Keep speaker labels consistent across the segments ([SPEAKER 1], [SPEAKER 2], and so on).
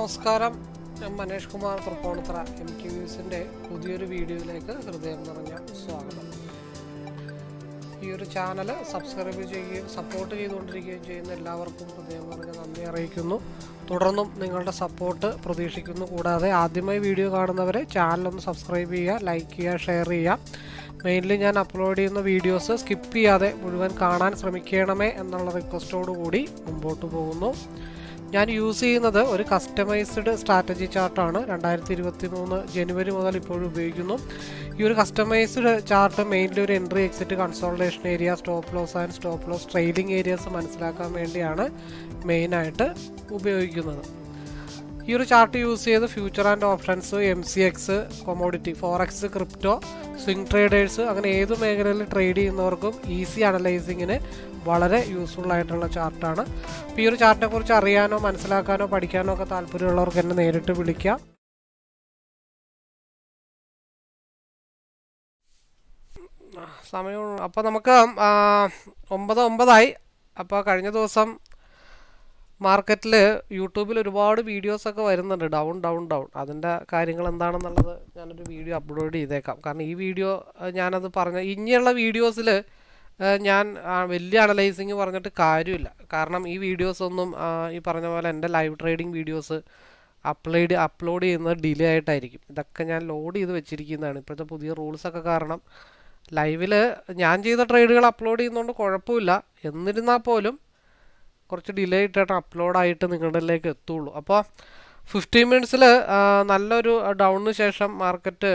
[SPEAKER 1] നമസ്കാരം. ഞാൻ മനേഷ് കുമാർ തൃപ്പൂണിത്തുറ MQViewsന്റെ പുതിയൊരു വീഡിയോയിലേക്ക് ഹൃദയം നിറഞ്ഞ സ്വാഗതം. ഈ ഒരു ചാനൽ സബ്സ്ക്രൈബ് ചെയ്യുകയും സപ്പോർട്ട് ചെയ്തുകൊണ്ടിരിക്കുകയും ചെയ്യുന്ന എല്ലാവർക്കും ഹൃദയം നിറഞ്ഞ നന്ദി അറിയിക്കുന്നു. തുടർന്നും നിങ്ങളുടെ സപ്പോർട്ട് പ്രതീക്ഷിക്കുന്നു. കൂടാതെ ആദ്യമായി വീഡിയോ കാണുന്നവരെ ചാനലൊന്ന് സബ്സ്ക്രൈബ് ചെയ്യുക, ലൈക്ക് ചെയ്യുക, ഷെയർ ചെയ്യുക. മെയിൻലി ഞാൻ അപ്ലോഡ് ചെയ്യുന്ന വീഡിയോസ് സ്കിപ്പ് ചെയ്യാതെ മുഴുവൻ കാണാൻ ശ്രമിക്കണമേ എന്നുള്ള റിക്വസ്റ്റോടുകൂടി മുമ്പോട്ട് പോകുന്നു. ഞാൻ യൂസ് ചെയ്യുന്നത് ഒരു കസ്റ്റമൈസ്ഡ് സ്ട്രാറ്റജി ചാർട്ടാണ്. 2023 ജനുവരി മുതൽ ഇപ്പോഴും ഉപയോഗിക്കുന്നു. ഈ ഒരു കസ്റ്റമൈസ്ഡ് ചാർട്ട് മെയിൻലി ഒരു entry, exit, consolidation area, stop loss and stop loss trailing areas മനസ്സിലാക്കാൻ വേണ്ടിയാണ് മെയിനായിട്ട് ഉപയോഗിക്കുന്നത്. ഈ ഒരു ചാർട്ട് യൂസ് ചെയ്ത് future and options, MCX, commodity, forex, crypto, swing traders അങ്ങനെ ഏത് മേഖലയിൽ ട്രേഡ് ചെയ്യുന്നവർക്കും ഈസി അനലൈസിങ്ങിന് വളരെ യൂസ്ഫുൾ ആയിട്ടുള്ള ചാർട്ടാണ്. അപ്പോൾ ഈ ഒരു ചാർട്ടിനെ കുറിച്ച് അറിയാനോ മനസ്സിലാക്കാനോ പഠിക്കാനോ ഒക്കെ താല്പര്യമുള്ളവർക്ക് എന്നെ നേരിട്ട് വിളിക്കാം. സമയം അപ്പോൾ നമുക്ക് 9:09. അപ്പോൾ കഴിഞ്ഞ ദിവസം മാർക്കറ്റിൽ യൂട്യൂബിൽ ഒരുപാട് വീഡിയോസൊക്കെ വരുന്നുണ്ട്, ഡൗൺ ഡൗൺ ഡൗൺ. അതിൻ്റെ കാര്യങ്ങൾ എന്താണെന്നുള്ളത് ഞാനൊരു വീഡിയോ അപ്ലോഡ് ചെയ്തേക്കാം. കാരണം ഈ വീഡിയോ ഞാനത് പറഞ്ഞ ഇനിയുള്ള വീഡിയോസിൽ ഞാൻ വലിയ അനലൈസിങ് പറഞ്ഞിട്ട് കാര്യമില്ല. കാരണം ഈ വീഡിയോസൊന്നും ഈ പറഞ്ഞ പോലെ എൻ്റെ ലൈവ് ട്രേഡിംഗ് വീഡിയോസ് അപ്ലോഡ് ചെയ്യുന്നത് ഡിലേ ആയിട്ടായിരിക്കും. ഇതൊക്കെ ഞാൻ ലോഡ് ചെയ്ത് വെച്ചിരിക്കുന്നതാണ്. ഇപ്പോഴത്തെ പുതിയ റൂൾസൊക്കെ കാരണം ലൈവിൽ ഞാൻ ചെയ്ത ട്രേഡുകൾ അപ്ലോഡ് ചെയ്യുന്നതുകൊണ്ട് കുഴപ്പമില്ല. എന്നിരുന്നാൽ പോലും കുറച്ച് ഡിലേ ഇട്ടിട്ട് അപ്ലോഡായിട്ട് നിങ്ങളിലേക്ക് എത്തുള്ളൂ. അപ്പോൾ 15 മിനിറ്റ്സിൽ നല്ലൊരു ഡൗണിന് ശേഷം മാർക്കറ്റ്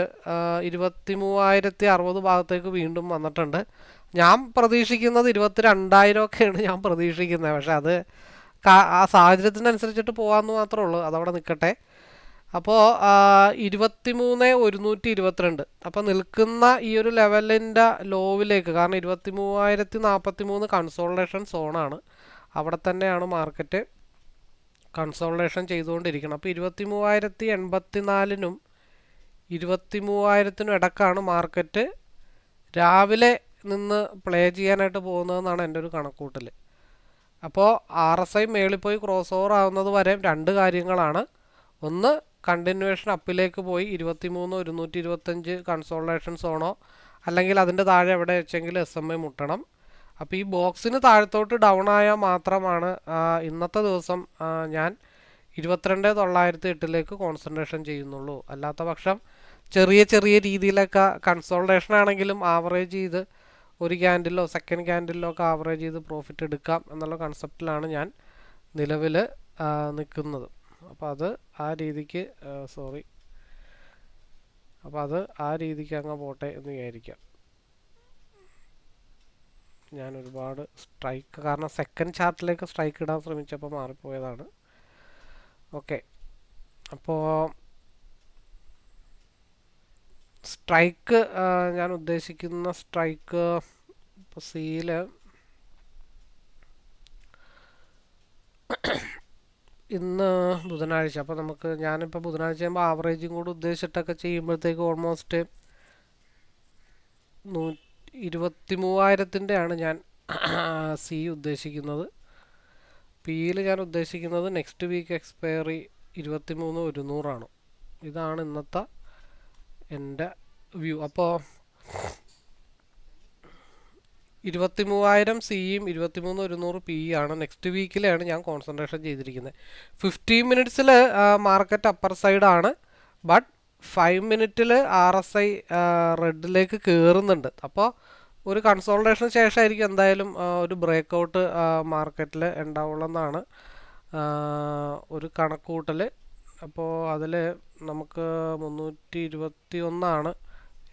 [SPEAKER 1] 23,060 ഭാഗത്തേക്ക് വീണ്ടും വന്നിട്ടുണ്ട്. ഞാൻ പ്രതീക്ഷിക്കുന്നത് 22,000 ഒക്കെയാണ് ഞാൻ പ്രതീക്ഷിക്കുന്നത്. പക്ഷെ അത് ആ സാഹചര്യത്തിനനുസരിച്ചിട്ട് പോകാമെന്ന് മാത്രമേ ഉള്ളൂ. അതവിടെ നിൽക്കട്ടെ. അപ്പോൾ 23,122. അപ്പോൾ നിൽക്കുന്ന ഈ ഒരു ലെവലിൻ്റെ ലോവിലേക്ക്, കാരണം 23,043 കൺസോൾട്ടേഷൻ സോണാണ്. അവിടെ തന്നെയാണ് മാർക്കറ്റ് കൺസോൾട്ടേഷൻ ചെയ്തുകൊണ്ടിരിക്കണം. അപ്പോൾ 23,084-നും 23,000-നും ഇടക്കാണ് മാർക്കറ്റ് രാവിലെ നിന്ന് പ്ലേ ചെയ്യാനായിട്ട് പോകുന്നതെന്നാണ് എൻ്റെ ഒരു കണക്കൂട്ടൽ. അപ്പോൾ RSI മേളിൽ പോയി ക്രോസ് ഓവർ ആവുന്നത് വരെ രണ്ട് കാര്യങ്ങളാണ്. ഒന്ന്, കണ്ടിന്യൂവേഷൻ അപ്പിലേക്ക് പോയി 23,125 കൺസോൾട്ടേഷൻ സോണോ അല്ലെങ്കിൽ അതിൻ്റെ താഴെ എവിടെ വെച്ചെങ്കിലും SMA മുട്ടണം. അപ്പോൾ ഈ ബോക്സിന് താഴത്തോട്ട് ഡൗൺ ആയാൽ മാത്രമാണ് ഇന്നത്തെ ദിവസം ഞാൻ 22,908 കോൺസെൻട്രേഷൻ ചെയ്യുന്നുള്ളൂ. അല്ലാത്ത പക്ഷം ചെറിയ ചെറിയ രീതിയിലൊക്കെ കൺസോൾട്ടേഷൻ ആണെങ്കിലും ആവറേജ് ചെയ്ത് ഒരു ക്യാൻഡിലോ സെക്കൻഡ് ക്യാൻഡിലോ ഒക്കെ ആവറേജ് ചെയ്ത് പ്രോഫിറ്റ് എടുക്കാം എന്നുള്ള കൺസെപ്റ്റിലാണ് ഞാൻ നിലവിൽ നിൽക്കുന്നത്. അപ്പോൾ അത് ആ രീതിക്ക് അങ്ങ് പോട്ടെ എന്ന് വിചാരിക്കാം. ഞാൻ ഒരുപാട് സ്ട്രൈക്ക്, കാരണം സെക്കൻഡ് ചാർട്ടിലേക്ക് സ്ട്രൈക്ക് ഇടാൻ ശ്രമിച്ചപ്പോൾ മാറിപ്പോയതാണ്. ഓക്കെ, അപ്പോൾ സ്ട്രൈക്ക് ഞാൻ ഉദ്ദേശിക്കുന്ന സ്ട്രൈക്ക് ഇപ്പോൾ സിയിൽ ഇന്ന് ബുധനാഴ്ച. അപ്പോൾ ഞാനിപ്പോൾ ബുധനാഴ്ച ചെയ്യുമ്പോൾ ആവറേജും കൂടി ഉദ്ദേശിച്ചിട്ടൊക്കെ ചെയ്യുമ്പോഴത്തേക്ക് ഓൾമോസ്റ്റ് 23,000-ൻ്റെ ഞാൻ സി ഉദ്ദേശിക്കുന്നത്. പിയിൽ ഞാൻ ഉദ്ദേശിക്കുന്നത് നെക്സ്റ്റ് വീക്ക് എക്സ്പയറി 23,100 ഇതാണ് ഇന്നത്തെ എൻ്റെ വ്യൂ. അപ്പോൾ 23,000 സിയും 23,100 പി ആണ്. നെക്സ്റ്റ് വീക്കിലാണ് ഞാൻ കോൺസെൻട്രേഷൻ ചെയ്തിരിക്കുന്നത്. 15 മിനിറ്റ്സിൽ മാർക്കറ്റ് അപ്പർ സൈഡാണ്. ബട്ട് 5 മിനിറ്റിൽ RSI റെഡിലേക്ക് കയറുന്നുണ്ട്. അപ്പോൾ ഒരു കൺസോൾട്ടേഷന് ശേഷമായിരിക്കും എന്തായാലും ഒരു ബ്രേക്കൗട്ട് മാർക്കറ്റിൽ ഉണ്ടാവുള്ളതെന്നാണ് ഒരു കണക്കൂട്ടൽ. അപ്പോൾ അതിൽ നമുക്ക് 321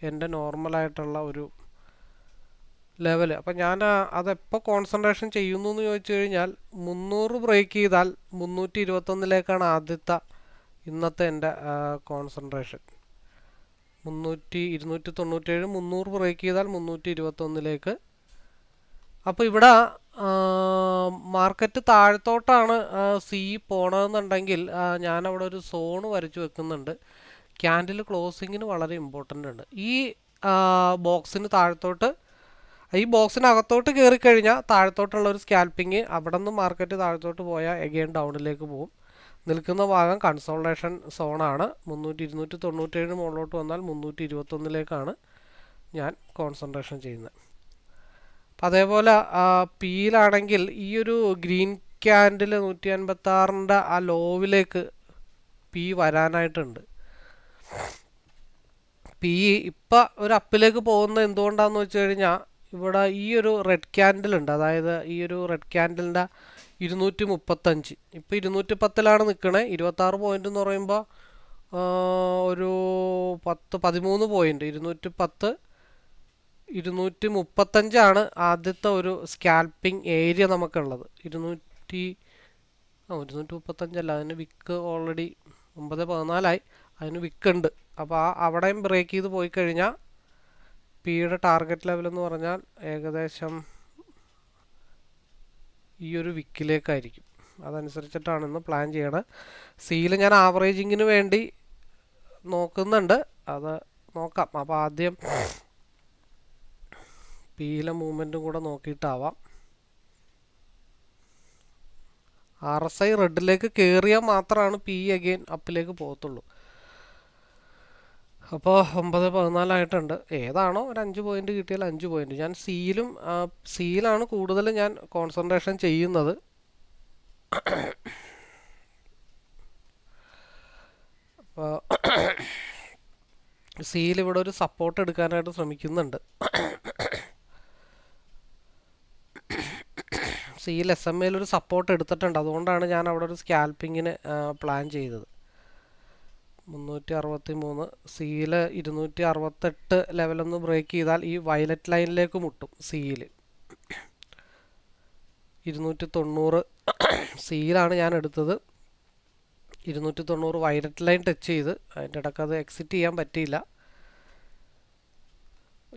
[SPEAKER 1] എൻ്റെ നോർമലായിട്ടുള്ള ഒരു ലെവൽ. അപ്പോൾ ഞാൻ അതെപ്പോൾ കോൺസെൻട്രേഷൻ ചെയ്യുന്നു എന്ന് ചോദിച്ചു കഴിഞ്ഞാൽ 300 ബ്രേക്ക് ചെയ്താൽ 321 ആദ്യത്തെ ഇന്നത്തെ എൻ്റെ കോൺസെൻട്രേഷൻ. 297, 300 ബ്രേക്ക് ചെയ്താൽ 321. അപ്പോൾ ഇവിടെ മാർക്കറ്റ് താഴത്തോട്ടാണ് സി പോണതെന്നുണ്ടെങ്കിൽ ഞാനവിടെ ഒരു സോണ് വരച്ചു വെക്കുന്നുണ്ട്. ക്യാൻഡിൽ ക്ലോസിങ്ങിന് വളരെ ഇമ്പോർട്ടൻ്റ് ഉണ്ട്. ഈ ബോക്സിന് താഴത്തോട്ട്, ഈ ബോക്സിനകത്തോട്ട് കയറിക്കഴിഞ്ഞാൽ താഴത്തോട്ടുള്ള ഒരു സ്കാൽപ്പിങ്, അവിടെ നിന്ന് മാർക്കറ്റ് താഴത്തോട്ട് പോയാൽ എഗെയിൻ ഡൗണിലേക്ക് പോകും. നിൽക്കുന്ന ഭാഗം കൺസോൾട്ടേഷൻ സോണാണ്. 297 മുകളിലോട്ട് വന്നാൽ 321 ഞാൻ കോൺസെൻട്രേഷൻ ചെയ്യുന്നത്. അപ്പം അതേപോലെ പിയിലാണെങ്കിൽ ഈ ഒരു ഗ്രീൻ ക്യാൻഡിൽ 156 ആ ലോവിലേക്ക് പി വരാനായിട്ടുണ്ട്. പി ഇപ്പം ഒരു അപ്പിലേക്ക് പോകുന്നത് എന്തുകൊണ്ടാണെന്ന് വെച്ച് കഴിഞ്ഞാൽ ഇവിടെ ഈ ഒരു റെഡ് ക്യാൻഡിൽ ഉണ്ട്. അതായത് ഈ ഒരു റെഡ് ക്യാൻഡിലിൻ്റെ 235 ഇപ്പോൾ 210 നിൽക്കണേ. 26 പോയിന്റ് എന്ന് പറയുമ്പോൾ ഒരു 13 പോയിന്റ്. 210 235 ആദ്യത്തെ ഒരു സ്കാൽപ്പിംഗ് ഏരിയ നമുക്കുള്ളത്. 235 അല്ല, അതിന് വിക്ക് ഓൾറെഡി 9.14 അതിന് വിക്ക് ഉണ്ട്. അപ്പോൾ അവിടെയും ബ്രേക്ക് ചെയ്ത് പോയി കഴിഞ്ഞാൽ പിയുടെ ടാർഗറ്റ് ലെവൽ എന്ന് പറഞ്ഞാൽ ഏകദേശം ഈ ഒരു വിക്കിലേക്കായിരിക്കും. അതനുസരിച്ചിട്ടാണ് ഇന്ന് പ്ലാൻ ചെയ്യണത്. സിയിൽ ഞാൻ ആവറേജിങ്ങിന് വേണ്ടി നോക്കുന്നുണ്ട്, അത് നോക്കാം. അപ്പോൾ ആദ്യം പിയിലെ മൂവ്മെൻറ്റും കൂടെ നോക്കിയിട്ടാവാം. RSI റെഡിലേക്ക് കയറിയാൽ മാത്രമാണ് പി അഗെയിൻ അപ്പിലേക്ക് പോകത്തുള്ളൂ. അപ്പോൾ 9.14 ഏതാണോ ഒരു 5 പോയിന്റ് കിട്ടിയാൽ 5 പോയിന്റ്. ഞാൻ സിയിലാണ് കൂടുതൽ ഞാൻ കോൺസെൻട്രേഷൻ ചെയ്യുന്നത്. അപ്പോൾ സിയിൽ ഇവിടെ ഒരു സപ്പോർട്ട് എടുക്കാനായിട്ട് ശ്രമിക്കുന്നുണ്ട്. സിയിൽ SMA ഒരു സപ്പോർട്ട് എടുത്തിട്ടുണ്ട്. അതുകൊണ്ടാണ് ഞാൻ അവിടെ ഒരു സ്കാൽപ്പിങ്ങിന് പ്ലാൻ ചെയ്തത്. 363 സിയിൽ 268 ലെവലൊന്ന് ബ്രേക്ക് ചെയ്താൽ ഈ വയലറ്റ് ലൈനിലേക്ക് മുട്ടും. സിയിൽ 290 സിയിലാണ് ഞാൻ എടുത്തത്. 290 വയലറ്റ് ലൈൻ ടച്ച് ചെയ്ത് അതിൻ്റെ ഇടയ്ക്ക് അത് എക്സിറ്റ് ചെയ്യാൻ പറ്റിയില്ല.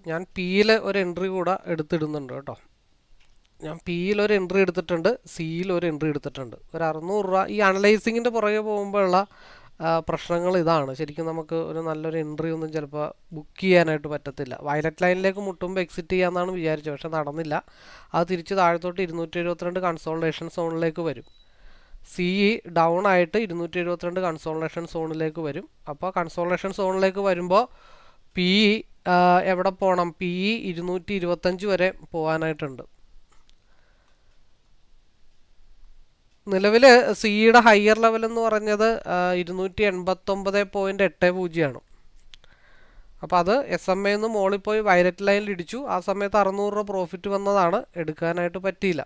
[SPEAKER 1] ഞാൻ പിയിൽ ഒരു എൻട്രി കൂടെ എടുത്തിടുന്നുണ്ട് കേട്ടോ. ഞാൻ പിയിൽ ഒരു എൻട്രി എടുത്തിട്ടുണ്ട്, സിയിൽ ഒരു എൻട്രി എടുത്തിട്ടുണ്ട്. ഒരു 600 രൂപ. ഈ അനലൈസിങ്ങിൻ്റെ പുറകെ പോകുമ്പോഴുള്ള പ്രശ്നങ്ങൾ ഇതാണ്. ശരിക്കും നമുക്ക് ഒരു നല്ലൊരു എൻട്രി ഒന്നും ചിലപ്പോൾ ബുക്ക് ചെയ്യാനായിട്ട് പറ്റത്തില്ല. വയലറ്റ് ലൈനിലേക്ക് മുട്ടുമ്പോൾ എക്സിറ്റ് ചെയ്യാമെന്നാണ് വിചാരിച്ചത്, പക്ഷെ നടന്നില്ല. അത് തിരിച്ച് താഴത്തോട്ട് 272 കൺസോൾട്ടേഷൻ സോണിലേക്ക് വരും. സി ഡൗൺ ആയിട്ട് 272 കൺസോൾട്ടേഷൻ സോണിലേക്ക് വരും. അപ്പോൾ കൺസോൾട്ടേഷൻ സോണിലേക്ക് വരുമ്പോൾ പി എവിടെ പോകണം? പി 225 വരെ പോകാനായിട്ടുണ്ട്. നിലവിൽ സിയുടെ ഹയർ ലെവൽ എന്ന് പറഞ്ഞത് 289.80 അപ്പോൾ അത് SMA നിന്ന് മുകളിൽ പോയി വയലറ്റ് ലൈനിൽ ഇടിച്ചു. ആ സമയത്ത് 600 രൂപ പ്രോഫിറ്റ് വന്നതാണ്, എടുക്കാനായിട്ട് പറ്റിയില്ല.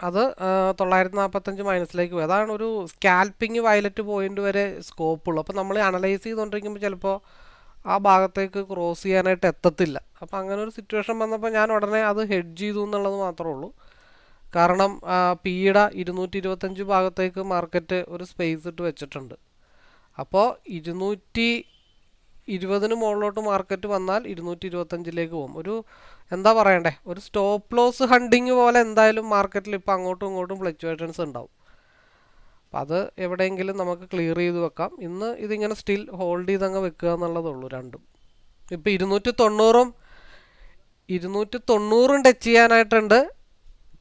[SPEAKER 1] അത് 945 മൈനസിലേക്ക് പോയി. അതാണ് ഒരു സ്കാൽപ്പിങ് വയലറ്റ് പോയിന്റ് വരെ സ്കോപ്പുള്ളൂ. അപ്പോൾ നമ്മൾ അനലൈസ് ചെയ്തുകൊണ്ടിരിക്കുമ്പോൾ ചിലപ്പോൾ ആ ഭാഗത്തേക്ക് ക്രോസ് ചെയ്യാനായിട്ട് എത്തത്തില്ല. അപ്പോൾ അങ്ങനെ ഒരു സിറ്റുവേഷൻ വന്നപ്പോൾ ഞാൻ ഉടനെ അത് ഹെഡ്ജ് ചെയ്തു എന്നുള്ളത് മാത്രമേ ഉള്ളൂ. കാരണം പിയുടെ 225 ഭാഗത്തേക്ക് മാർക്കറ്റ് ഒരു സ്പേസ് ഇട്ട് വെച്ചിട്ടുണ്ട്. അപ്പോൾ 220 മുകളിലോട്ട് മാർക്കറ്റ് വന്നാൽ 225 പോകും. ഒരു എന്താ പറയണ്ടേ, ഒരു സ്റ്റോപ്പ് ലോസ് ഹണ്ടിങ് പോലെ എന്തായാലും മാർക്കറ്റിൽ ഇപ്പോൾ അങ്ങോട്ടും ഇങ്ങോട്ടും ഫ്ലക്ച്വേഷൻസ് ഉണ്ടാവും. അപ്പം അത് എവിടെയെങ്കിലും നമുക്ക് ക്ലിയർ ചെയ്ത് വെക്കാം. ഇന്ന് ഇതിങ്ങനെ സ്റ്റിൽ ഹോൾഡ് ചെയ്തങ്ങ് വെക്കുക എന്നുള്ളതുള്ളൂ രണ്ടും. ഇപ്പോൾ 290 ടച്ച് ചെയ്യാനായിട്ടുണ്ട്,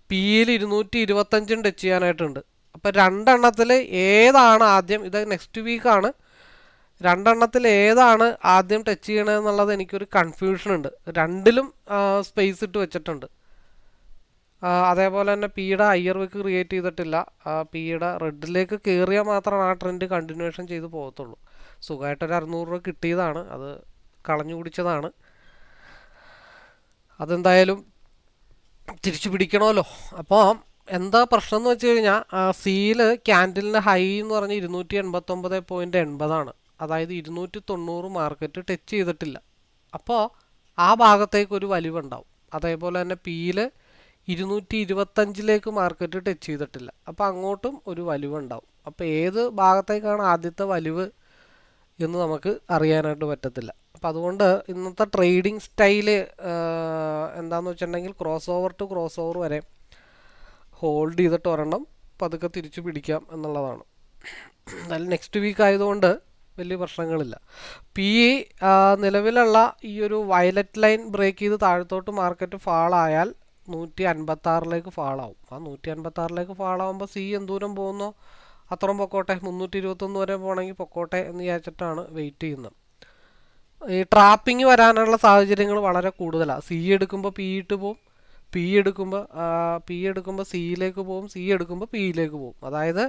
[SPEAKER 1] പിയിൽ 225 ടച്ച് ചെയ്യാനായിട്ടുണ്ട്. അപ്പം രണ്ടെണ്ണത്തിൽ ഏതാണ് ആദ്യം, ഇത് നെക്സ്റ്റ് വീക്കാണ്, രണ്ടെണ്ണത്തിൽ ഏതാണ് ആദ്യം ടച്ച് ചെയ്യണമെന്നുള്ളത് എനിക്കൊരു കൺഫ്യൂഷൻ ഉണ്ട്. രണ്ടിലും സ്പേസ് ഇട്ട് വെച്ചിട്ടുണ്ട്. അതേപോലെ തന്നെ പിയുടെ ഹയർ വിക്ക് ക്രിയേറ്റ് ചെയ്തിട്ടില്ല. പിയുടെ റെഡിലേക്ക് കയറിയാൽ മാത്രമാണ് ആ ട്രെൻഡ് കണ്ടിന്യൂഷൻ ചെയ്ത് പോകത്തുള്ളൂ. സുഖമായിട്ടൊരു 600 രൂപ കിട്ടിയതാണ്, അത് കളഞ്ഞു കുടിച്ചതാണ്. അതെന്തായാലും തിരിച്ചു പിടിക്കണമല്ലോ. അപ്പോൾ എന്താ പ്രശ്നം എന്ന് വെച്ച് കഴിഞ്ഞാൽ സിയിൽ ക്യാൻഡിലിൻ്റെ ഹൈ എന്ന് പറഞ്ഞാൽ 289.80 അതായത് 290 മാർക്കറ്റ് ടച്ച് ചെയ്തിട്ടില്ല. അപ്പോൾ ആ ഭാഗത്തേക്കൊരു വലിവുണ്ടാവും. അതേപോലെ തന്നെ പിയിൽ 225 മാർക്കറ്റ് ടച്ച് ചെയ്തിട്ടില്ല. അപ്പോൾ അങ്ങോട്ടും ഒരു വലിവുണ്ടാവും. അപ്പോൾ ഏത് ഭാഗത്തേക്കാണ് ആദ്യത്തെ വലിവ് എന്ന് നമുക്ക് അറിയാനായിട്ട് പറ്റത്തില്ല. അപ്പോൾ അതുകൊണ്ട് ഇന്നത്തെ ട്രേഡിംഗ് സ്റ്റൈല് എന്താണെന്ന് വെച്ചിട്ടുണ്ടെങ്കിൽ cross over to cross over വരെ ഹോൾഡ് ചെയ്തിട്ട് ഒരെണ്ണം പതുക്കെ തിരിച്ചു പിടിക്കാം എന്നുള്ളതാണ്. എന്നാലും നെക്സ്റ്റ് വീക്ക് ആയതുകൊണ്ട് വലിയ പ്രശ്നങ്ങളില്ല. പി നിലവിലുള്ള ഈ ഒരു വയലറ്റ് ലൈൻ ബ്രേക്ക് ചെയ്ത് താഴത്തോട്ട് മാർക്കറ്റ് ഫാളായാൽ 156 ഫാളാവും. ആ 156 ഫാളാവുമ്പോൾ സി എന്തോരം പോകുന്നോ അത്രയും പൊക്കോട്ടെ, 321 വരെ പോകണമെങ്കിൽ പൊക്കോട്ടെ എന്ന് വിചാരിച്ചിട്ടാണ് വെയിറ്റ് ചെയ്യുന്നത്. ഈ ട്രാപ്പിംഗ് വരാനുള്ള സാഹചര്യങ്ങൾ വളരെ കൂടുതലാണ്. സി എടുക്കുമ്പോൾ പി ഇട്ട് പോവും, പി എടുക്കുമ്പോൾ സിയിലേക്ക് പോവും, സി എടുക്കുമ്പോൾ പിയിലേക്ക് പോവും. അതായത്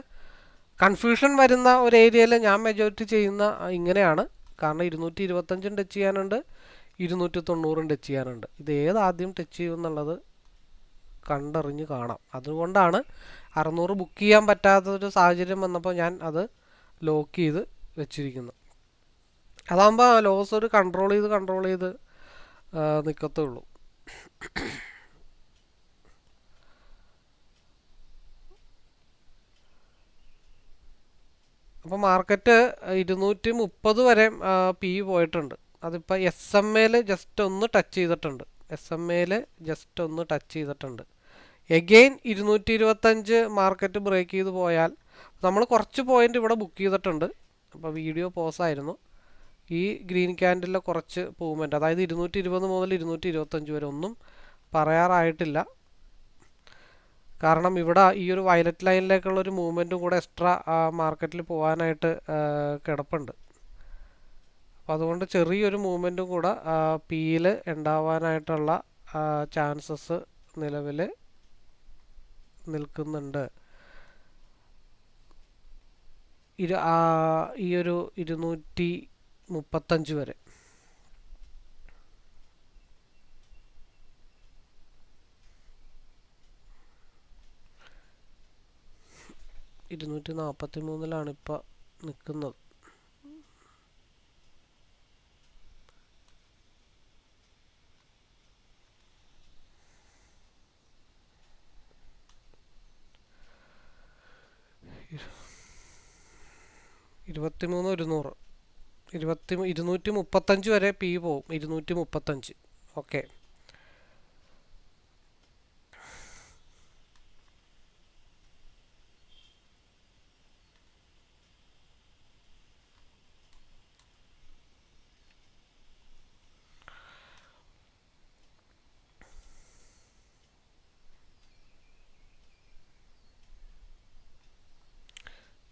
[SPEAKER 1] കൺഫ്യൂഷൻ വരുന്ന ഒരു ഏരിയയിൽ ഞാൻ മെജോറിറ്റി ചെയ്യുന്ന ഇങ്ങനെയാണ്. കാരണം 225 ടച്ച് ചെയ്യാനുണ്ട്, 290 ടച്ച് ചെയ്യാനുണ്ട്. ഇത് ഏതാദ്യം ടച്ച് ചെയ്യും എന്നുള്ളത് കണ്ടറിഞ്ഞ് കാണാം. അതുകൊണ്ടാണ് 600 ബുക്ക് ചെയ്യാൻ പറ്റാത്തൊരു സാഹചര്യം വന്നപ്പോൾ ഞാൻ അത് ലോക്ക് ചെയ്ത് വെച്ചിരിക്കുന്നു. അതാകുമ്പോൾ ലോസ് ഒരു കൺട്രോൾ ചെയ്ത് നിൽക്കത്തുള്ളൂ. അപ്പോൾ മാർക്കറ്റ് 230 വരെ പി പോയിട്ടുണ്ട്. അതിപ്പോൾ SMA ജസ്റ്റ് ഒന്ന് ടച്ച് ചെയ്തിട്ടുണ്ട്. എഗെയിൻ 225 മാർക്കറ്റ് ബ്രേക്ക് ചെയ്ത് പോയാൽ നമ്മൾ കുറച്ച് പോയിന്റ് ഇവിടെ ബുക്ക് ചെയ്തിട്ടുണ്ട്. അപ്പോൾ വീഡിയോ പോസായിരുന്നു. ഈ ഗ്രീൻ ക്യാൻഡിലെ കുറച്ച് മൂവ്മെൻറ്റ്, അതായത് 220 മുതൽ 225 വരെ ഒന്നും പറയാറായിട്ടില്ല. കാരണം ഇവിടെ ഈ ഒരു വയലറ്റ് ലൈനിലേക്കുള്ളൊരു മൂവ്മെൻറ്റും കൂടെ എക്സ്ട്രാ മാർക്കറ്റിൽ പോകാനായിട്ട് കിടപ്പുണ്ട്. അപ്പോൾ അതുകൊണ്ട് ചെറിയൊരു മൂവ്മെൻറ്റും കൂടെ പിയിൽ ഉണ്ടാവാനായിട്ടുള്ള ചാൻസസ് നിലവിൽ നിൽക്കുന്നുണ്ട്. ഈ ഒരു 235 വരെ. $243 ഇപ്പോൾ നിൽക്കുന്നത്. $23,100 235 വരെ പി പോവും. 235. ഓക്കെ.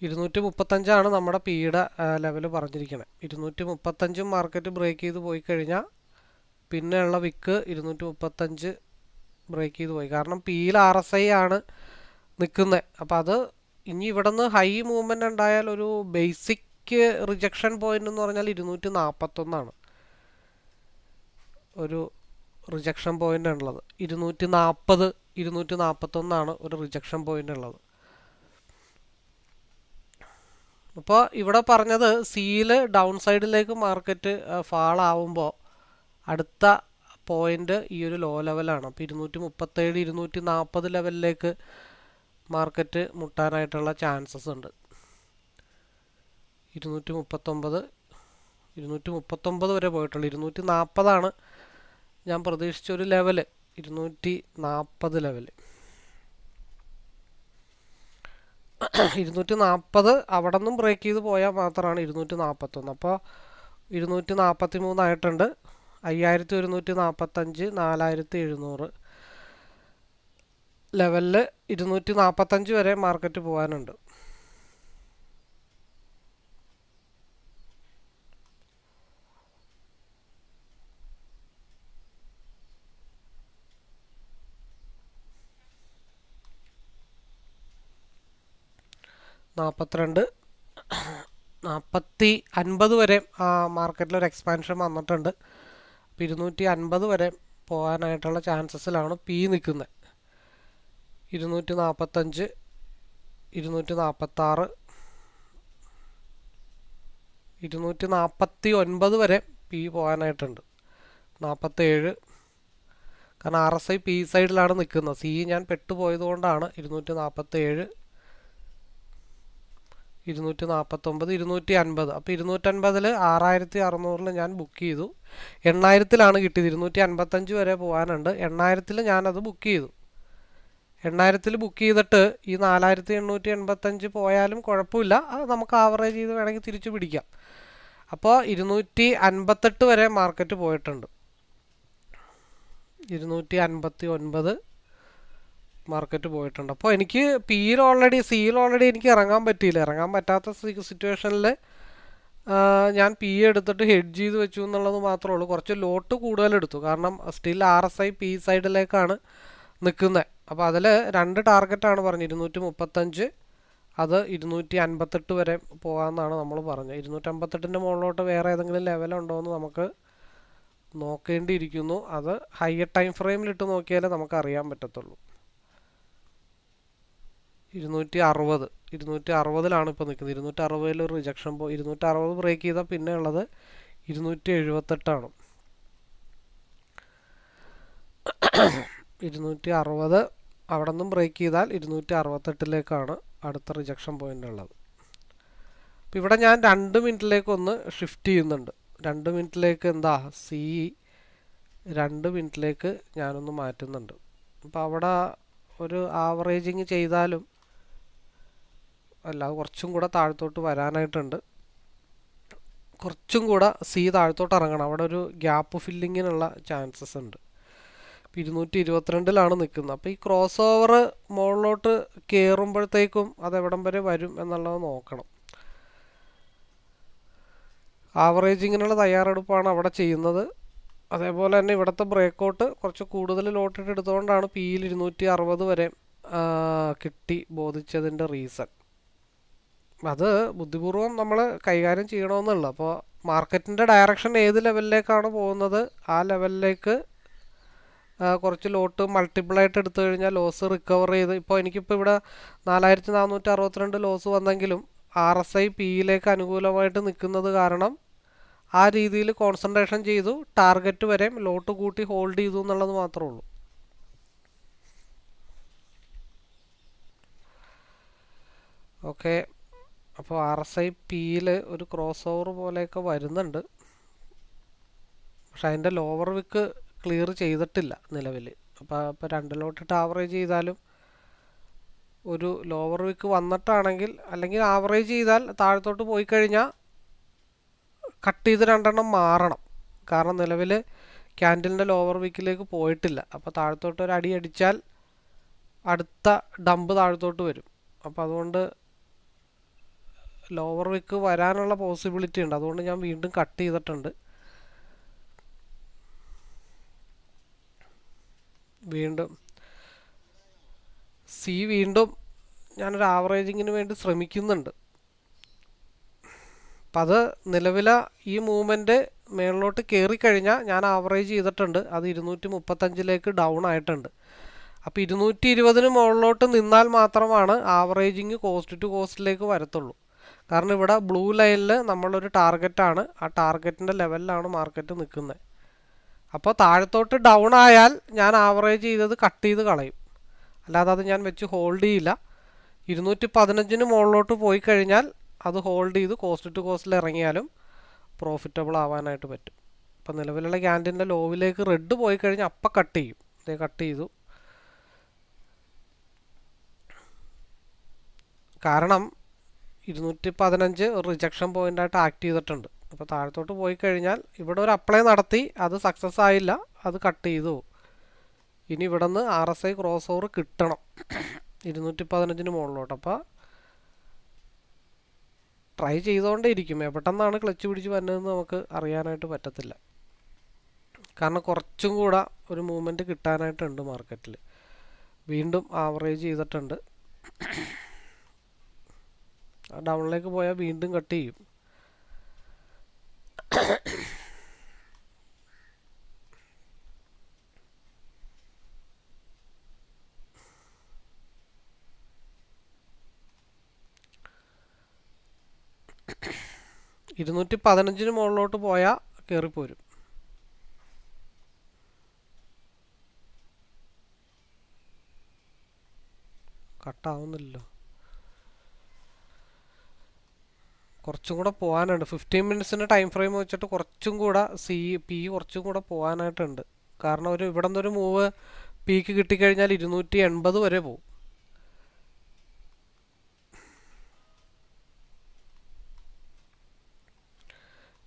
[SPEAKER 1] $235 നമ്മുടെ പിയുടെ ലെവൽ പറഞ്ഞിരിക്കുന്നത്. 235 മാർക്കറ്റ് ബ്രേക്ക് ചെയ്ത് പോയി കഴിഞ്ഞാൽ പിന്നെയുള്ള വിക്ക് 235 ബ്രേക്ക് ചെയ്ത് പോയി. കാരണം പിയിൽ RSI ആണ് നിൽക്കുന്നത്. അപ്പോൾ അത് ഇനി ഇവിടെ നിന്ന് ഹൈ മൂവ്മെൻറ്റ് ഉണ്ടായാൽ ഒരു ബേസിക് റിജക്ഷൻ പോയിന്റ് എന്ന് പറഞ്ഞാൽ 241 ഒരു റിജക്ഷൻ പോയിന്റ് ഉള്ളത്. 240, 241 ഒരു റിജക്ഷൻ പോയിന്റ് ഉള്ളത്. അപ്പോൾ ഇവിടെ പറഞ്ഞത് സിയിൽ ഡൗൺ സൈഡിലേക്ക് മാർക്കറ്റ് ഫാൾ ആവുമ്പോൾ അടുത്ത പോയിന്റ് ഈ ഒരു ലോ ലെവലാണ്. അപ്പോൾ 237, 240 ലെവലിലേക്ക് മാർക്കറ്റ് മുട്ടാനായിട്ടുള്ള ചാൻസസ് ഉണ്ട്. 239 വരെ പോയിട്ടുള്ളൂ. 240 ഞാൻ പ്രതീക്ഷിച്ച ഒരു ലെവല്. 240 ലെവല്. 240 അവിടെ നിന്നും ബ്രേക്ക് ചെയ്ത് പോയാൽ മാത്രമാണ് 241. അപ്പോൾ 243 ആയിട്ടുണ്ട്. 5145, 4700 ലെവലിൽ 245 വരെ മാർക്കറ്റ് പോകാനുണ്ട്. $42, $40, $50 വരെ മാർക്കറ്റിലൊരു എക്സ്പാൻഷൻ വന്നിട്ടുണ്ട്. അപ്പോൾ 250 വരെ പോകാനായിട്ടുള്ള ചാൻസസിലാണ് പി നിൽക്കുന്നത്. 245, 246, 249 വരെ പി പോകാനായിട്ടുണ്ട്. 47. കാരണം RSI പി സൈഡിലാണ് നിൽക്കുന്നത്. സി ഞാൻ പെട്ടുപോയത് കൊണ്ടാണ്. 247, 249, 250. അപ്പോൾ 250 6600 ഞാൻ ബുക്ക് ചെയ്തു. 8000 കിട്ടിയത്. 255 വരെ പോകാനുണ്ട്. 8000 ഞാനത് ബുക്ക് ചെയ്തു. 8000 ബുക്ക് ചെയ്തിട്ട് ഈ 4885 പോയാലും കുഴപ്പമില്ല. അത് നമുക്ക് ആവറേജ് ചെയ്ത് വേണമെങ്കിൽ തിരിച്ചു പിടിക്കാം. അപ്പോൾ 258 വരെ മാർക്കറ്റ് പോയിട്ടുണ്ട്. 259, മാർക്കറ്റ് പോയിട്ടുണ്ട്. അപ്പോൾ എനിക്ക് പിയിൽ ഓൾറെഡി സിയിൽ ഓൾറെഡി എനിക്ക് ഇറങ്ങാൻ പറ്റിയില്ല. ഇറങ്ങാൻ പറ്റാത്ത സിറ്റുവേഷനിൽ ഞാൻ പി എടുത്തിട്ട് ഹെഡ്ജ് ചെയ്ത് വെച്ചു എന്നുള്ളത് മാത്രമേ ഉള്ളൂ. കുറച്ച് ലോട്ട് കൂടുതലെടുത്തു, കാരണം സ്റ്റിൽ RSI പി സൈഡിലേക്കാണ് നിൽക്കുന്നത്. അപ്പോൾ അതിൽ 2 ടാർഗറ്റാണ് പറഞ്ഞത്, 235, അത് 258 വരെ പോകാമെന്നാണ് നമ്മൾ പറഞ്ഞത്. 258ൻ്റെ മുകളിലോട്ട് വേറെ ഏതെങ്കിലും ലെവലുണ്ടോ എന്ന് നമുക്ക് നോക്കേണ്ടിയിരിക്കുന്നു. അത് ഹയർ ടൈം ഫ്രെയിമിലിട്ട് നോക്കിയാലേ നമുക്ക് അറിയാൻ പറ്റത്തുള്ളൂ. 260 ഇപ്പോൾ നിൽക്കുന്നത്. 260 ഒരു റിജക്ഷൻ 260 ബ്രേക്ക് ചെയ്താൽ പിന്നെ ഉള്ളത് 278. 260 അവിടെ നിന്നും ബ്രേക്ക് ചെയ്താൽ 268 അടുത്ത റിജക്ഷൻ പോയിന്റ് ഉള്ളത്. അപ്പോൾ ഇവിടെ ഞാൻ 2 മിനിറ്റിലേക്ക് ഒന്ന് ഷിഫ്റ്റ് ചെയ്യുന്നുണ്ട്. 2 മിനിറ്റിലേക്ക് എന്താ സി 2 മിനിറ്റിലേക്ക് ഞാനൊന്ന് മാറ്റുന്നുണ്ട്. അപ്പോൾ അവിടെ ഒരു ആവറേജിങ് ചെയ്താലും അല്ല, കുറച്ചും കൂടെ താഴത്തോട്ട് വരാനായിട്ടുണ്ട്. കുറച്ചും കൂടെ സി താഴത്തോട്ട് ഇറങ്ങണം. അവിടെ ഒരു ഗ്യാപ്പ് ഫില്ലിങ്ങിനുള്ള ചാൻസസ് ഉണ്ട്. 222 നിൽക്കുന്നത്. അപ്പോൾ ഈ ക്രോസ് ഓവർ മുകളിലോട്ട് കയറുമ്പോഴത്തേക്കും അതെവിടം വരെ വരും എന്നുള്ളത് നോക്കണം. ആവറേജിങ്ങിനുള്ള തയ്യാറെടുപ്പാണ് അവിടെ ചെയ്യുന്നത്. അതേപോലെ തന്നെ ഇവിടുത്തെ ബ്രേക്കൗട്ട് കുറച്ച് കൂടുതൽ ലോട്ടിട്ട് എടുത്തുകൊണ്ടാണ് പിയിൽ 260 വരെ കിട്ടി ബോധിച്ചതിൻ്റെ റീസൺ. അത് ബുദ്ധിപൂർവ്വം നമ്മൾ കൈകാര്യം ചെയ്യണമെന്നുള്ള. അപ്പോൾ മാർക്കറ്റിൻ്റെ ഡയറക്ഷൻ ഏത് ലെവലിലേക്കാണ് പോകുന്നത് ആ ലെവലിലേക്ക് കുറച്ച് ലോട്ട് മൾട്ടിപ്പിളായിട്ട് എടുത്തു കഴിഞ്ഞാൽ ലോസ് റിക്കവർ ചെയ്ത്, ഇപ്പോൾ എനിക്കിപ്പോൾ ഇവിടെ 4462 ലോസ് വന്നെങ്കിലും RSI പിയിലേക്ക് അനുകൂലമായിട്ട് നിൽക്കുന്നത് കാരണം ആ രീതിയിൽ കോൺസെൻട്രേഷൻ ചെയ്തു, ടാർഗറ്റ് വരെ ലോട്ട് കൂട്ടി ഹോൾഡ് ചെയ്തു എന്നുള്ളത് മാത്രമേ ഉള്ളൂ. ഓക്കെ, അപ്പോൾ RSI പിയിൽ ഒരു ക്രോസ് ഓവർ പോലെയൊക്കെ വരുന്നുണ്ട്. പക്ഷെ അതിൻ്റെ ലോവർ വിക്ക് ക്ലിയർ ചെയ്തിട്ടില്ല നിലവിൽ. അപ്പോൾ 2 ലോട്ടിട്ട് ആവറേജ് ചെയ്താലും ഒരു ലോവർ വിക്ക് വന്നിട്ടാണെങ്കിൽ, അല്ലെങ്കിൽ ആവറേജ് ചെയ്താൽ താഴത്തോട്ട് പോയി കഴിഞ്ഞാൽ കട്ട് ചെയ്ത് 2 മാറണം. കാരണം നിലവിൽ ക്യാൻഡിലിൻ്റെ ലോവർ വിക്കിലേക്ക് പോയിട്ടില്ല. അപ്പോൾ താഴത്തോട്ട് ഒരു അടി അടിച്ചാൽ അടുത്ത ഡംപ് താഴത്തോട്ട് വരും. അപ്പോൾ അതുകൊണ്ട് ലോവർ വിക്ക് വരാനുള്ള പോസിബിലിറ്റി ഉണ്ട്. അതുകൊണ്ട് ഞാൻ വീണ്ടും കട്ട് ചെയ്തിട്ടുണ്ട്. വീണ്ടും സി വീണ്ടും ഞാനൊരു ആവറേജിങ്ങിന് വേണ്ടി ശ്രമിക്കുന്നുണ്ട്. അപ്പം അത് നിലവിലെ ഈ മൂവ്മെൻറ്റ് മേളിലോട്ട് കയറിക്കഴിഞ്ഞാൽ ഞാൻ ആവറേജ് ചെയ്തിട്ടുണ്ട്. അത് 235 ഡൗൺ ആയിട്ടുണ്ട്. അപ്പോൾ 220 മുകളിലോട്ട് നിന്നാൽ മാത്രമാണ് ആവറേജിങ് കോസ്റ്റ് ടു കോസ്റ്റിലേക്ക് വരത്തുള്ളൂ. കാരണം ഇവിടെ ബ്ലൂ ലൈനിൽ നമ്മളൊരു ടാർഗറ്റാണ്, ആ ടാർഗറ്റിൻ്റെ ലെവലിലാണ് മാർക്കറ്റ് നിൽക്കുന്നത്. അപ്പോൾ താഴത്തോട്ട് ഡൗൺ ആയാൽ ഞാൻ ആവറേജ് ചെയ്തത് കട്ട് ചെയ്ത് കളയും, അല്ലാതെ അത് ഞാൻ വെച്ച് ഹോൾഡ് ചെയ്യില്ല. 215 മുകളിലോട്ട് പോയി കഴിഞ്ഞാൽ അത് ഹോൾഡ് ചെയ്ത് കോസ്റ്റ് ടു കോസ്റ്റിൽ ഇറങ്ങിയാലും പ്രോഫിറ്റബിൾ ആവാനായിട്ട് പറ്റും. അപ്പോൾ നിലവിലുള്ള ക്യാൻഡിലിൻ്റെ ലോവിലേക്ക് റെഡ് പോയി കഴിഞ്ഞാൽ അപ്പം കട്ട് ചെയ്യും. ഇതേ കട്ട് ചെയ്തു. കാരണം 215 ഒരു റിജക്ഷൻ പോയിൻ്റായിട്ട് ആക്ട് ചെയ്തിട്ടുണ്ട്. അപ്പോൾ താഴത്തോട്ട് പോയി കഴിഞ്ഞാൽ ഇവിടെ ഒരു അപ്ലൈ നടത്തി, അത് സക്സസ് ആയില്ല, അത് കട്ട് ചെയ്തു. ഇനി ഇവിടെ നിന്ന് RSI ക്രോസ് ഓവർ കിട്ടണം 215 മുകളിലോട്ട്. അപ്പോൾ ട്രൈ ചെയ്തുകൊണ്ടേ ഇരിക്കും. എവിടെന്നാണ് ക്ലച്ച് പിടിച്ച് വരുന്നതെന്ന് നമുക്ക് അറിയാനായിട്ട് പറ്റത്തില്ല. കാരണം കുറച്ചും കൂടെ ഒരു മൂവ്മെൻറ്റ് കിട്ടാനായിട്ടുണ്ട് മാർക്കറ്റിൽ. വീണ്ടും ആവറേജ് ചെയ്തിട്ടുണ്ട്. ഡൗണിലേക്ക് പോയാൽ വീണ്ടും കട്ട് ചെയ്യും. $215 മുകളിലോട്ട് പോയാൽ കയറിപ്പോരും. കട്ടാവുന്നില്ലല്ലോ. കുറച്ചും കൂടെ പോകാനുണ്ട്. 15 മിനിറ്റ്സിൻ്റെ ടൈം ഫ്രെയിം വെച്ചിട്ട് കുറച്ചും കൂടെ പി കുറച്ചും കൂടെ പോകാനായിട്ടുണ്ട്. കാരണം ഇവിടെ നിന്നൊരു മൂവ് പീക്ക് കിട്ടിക്കഴിഞ്ഞാൽ 280 വരെ പോകും.